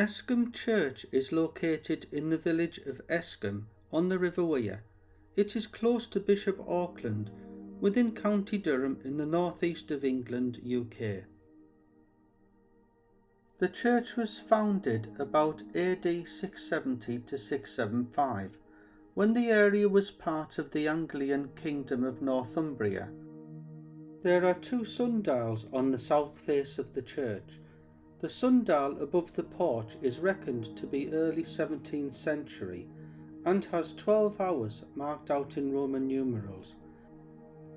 Escomb Church is located in the village of Escomb on the River Wear. It is close to Bishop Auckland, within County Durham in the northeast of England, UK. The church was founded about AD 670 to 675, when the area was part of the Anglian Kingdom of Northumbria. There are two sundials on the south face of the church. The sundial above the porch is reckoned to be early 17th century and has 12 hours marked out in Roman numerals.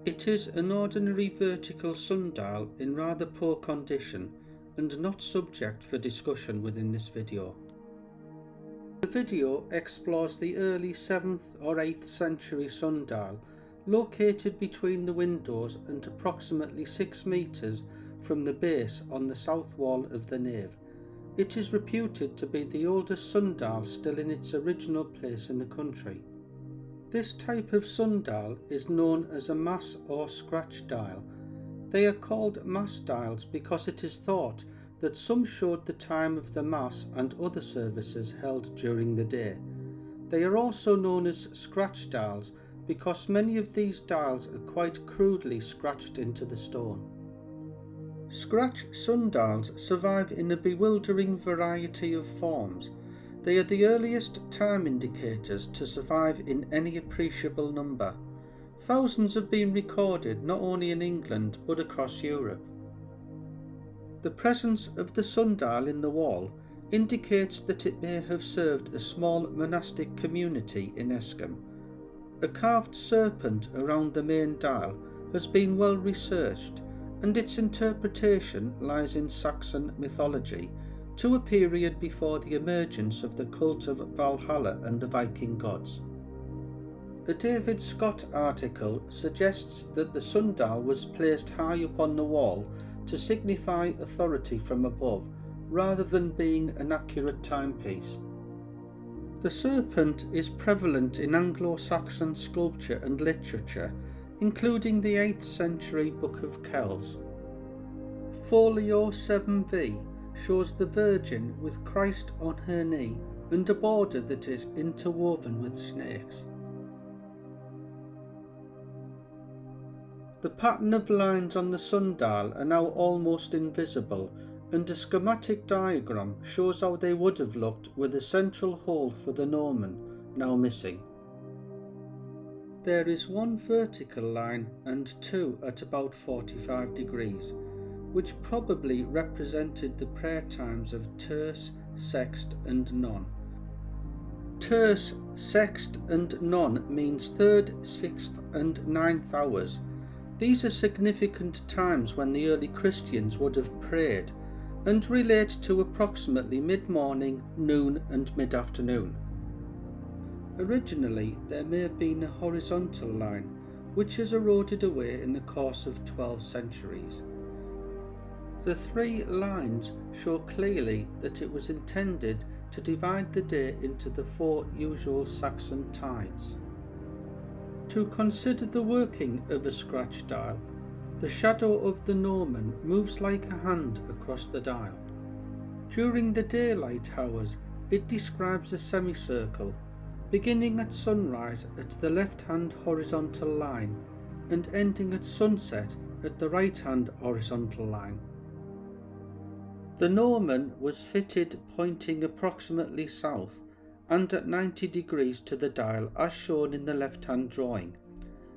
It is an ordinary vertical sundial in rather poor condition and not subject for discussion within this video. The video explores the early 7th or 8th century sundial located between the windows and approximately 6 metres from the base on the south wall of the nave. It is reputed to be the oldest sundial still in its original place in the country. This type of sundial is known as a mass or scratch dial. They are called mass dials because it is thought that some showed the time of the mass and other services held during the day. They are also known as scratch dials because many of these dials are quite crudely scratched into the stone. Scratch sundials survive in a bewildering variety of forms. They are the earliest time indicators to survive in any appreciable number. Thousands have been recorded not only in England but across Europe. The presence of the sundial in the wall indicates that it may have served a small monastic community in Escomb. A carved serpent around the main dial has been well researched, and its interpretation lies in Saxon mythology to a period before the emergence of the cult of Valhalla and the Viking gods. A David Scott article suggests that the sundial was placed high up on the wall to signify authority from above, rather than being an accurate timepiece. The serpent is prevalent in Anglo-Saxon sculpture and literature, including the 8th century Book of Kells. Folio 7v shows the Virgin with Christ on her knee and a border that is interwoven with snakes. The pattern of lines on the sundial are now almost invisible, and a schematic diagram shows how they would have looked with a central hole for the gnomon now missing. There is one vertical line and two at about 45 degrees, which probably represented the prayer times of terce, sext and none. Terce, sext and none means 3rd, 6th and 9th hours. These are significant times when the early Christians would have prayed, and relate to approximately mid-morning, noon and mid-afternoon. Originally there may have been a horizontal line, which has eroded away in the course of 12 centuries. The 3 lines show clearly that it was intended to divide the day into the 4 usual Saxon tides. To consider the working of a scratch dial, the shadow of the gnomon moves like a hand across the dial. During the daylight hours, it describes a semicircle, beginning at sunrise at the left-hand horizontal line and ending at sunset at the right-hand horizontal line. The gnomon was fitted pointing approximately south and at 90 degrees to the dial as shown in the left-hand drawing.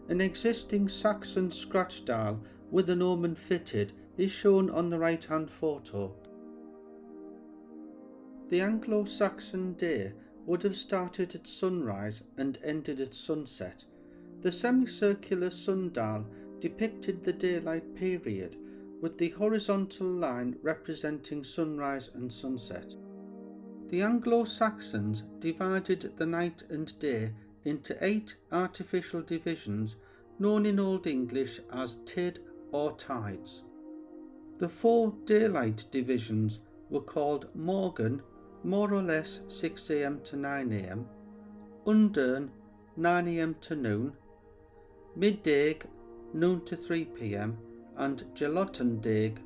An existing Saxon scratch dial with a gnomon fitted is shown on the right-hand photo. The Anglo-Saxon day would have started at sunrise and ended at sunset. The semicircular sundial depicted the daylight period, with the horizontal line representing sunrise and sunset. The Anglo-Saxons divided the night and day into 8 artificial divisions known in Old English as tid or tides. The 4 daylight divisions were called morgen, more or less 6 am to 9 am, undern, 9 am to noon, middag, noon to 3 pm, and gelottendag,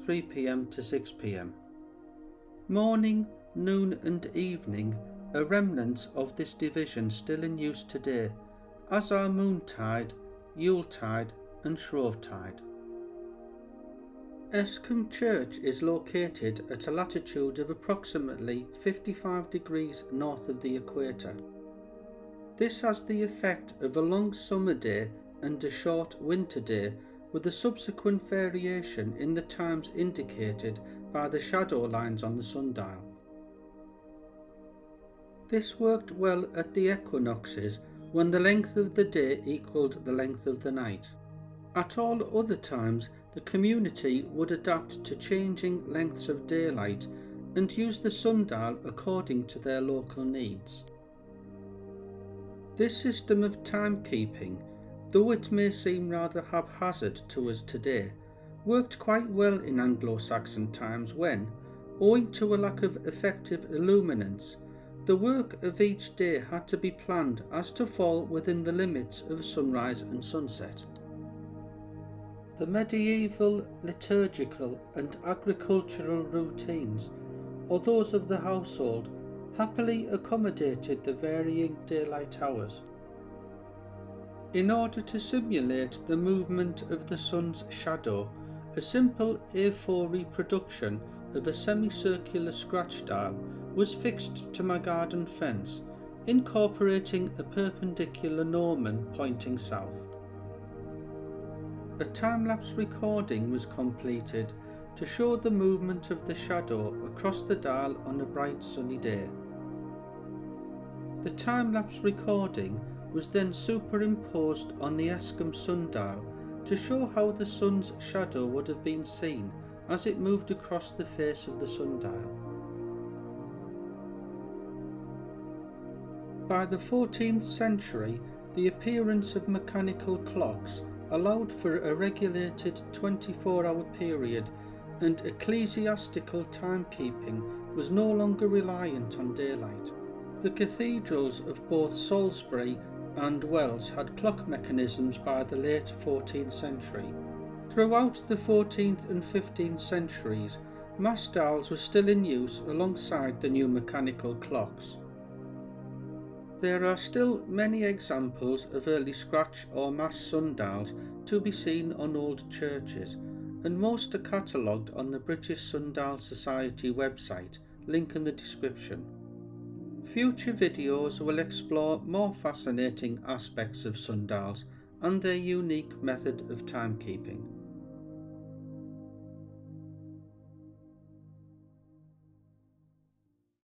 3 pm to 6 pm. Morning noon and evening are remnants of this division still in use today, as are Moontide, Yuletide and Shrovetide. Escomb Church is located at a latitude of approximately 55 degrees north of the equator. This has the effect of a long summer day and a short winter day, with a subsequent variation in the times indicated by the shadow lines on the sundial. This worked well at the equinoxes, when the length of the day equalled the length of the night. At all other times, the community would adapt to changing lengths of daylight and use the sundial according to their local needs. This system of timekeeping, though it may seem rather haphazard to us today, worked quite well in Anglo-Saxon times when, owing to a lack of effective illuminance, the work of each day had to be planned as to fall within the limits of sunrise and sunset. The medieval liturgical and agricultural routines, or those of the household, happily accommodated the varying daylight hours. In order to simulate the movement of the sun's shadow, a simple A4 reproduction of a semicircular scratch dial was fixed to my garden fence, incorporating a perpendicular gnomon pointing south. A time-lapse recording was completed to show the movement of the shadow across the dial on a bright sunny day. The time-lapse recording was then superimposed on the Escomb sundial to show how the sun's shadow would have been seen as it moved across the face of the sundial. By the 14th century, the appearance of mechanical clocks allowed for a regulated 24-hour period, and ecclesiastical timekeeping was no longer reliant on daylight. The cathedrals of both Salisbury and Wells had clock mechanisms by the late 14th century. Throughout the 14th and 15th centuries, mass dials were still in use alongside the new mechanical clocks. There are still many examples of early scratch or mass sundials to be seen on old churches, and most are catalogued on the British Sundial Society website, link in the description. Future videos will explore more fascinating aspects of sundials and their unique method of timekeeping.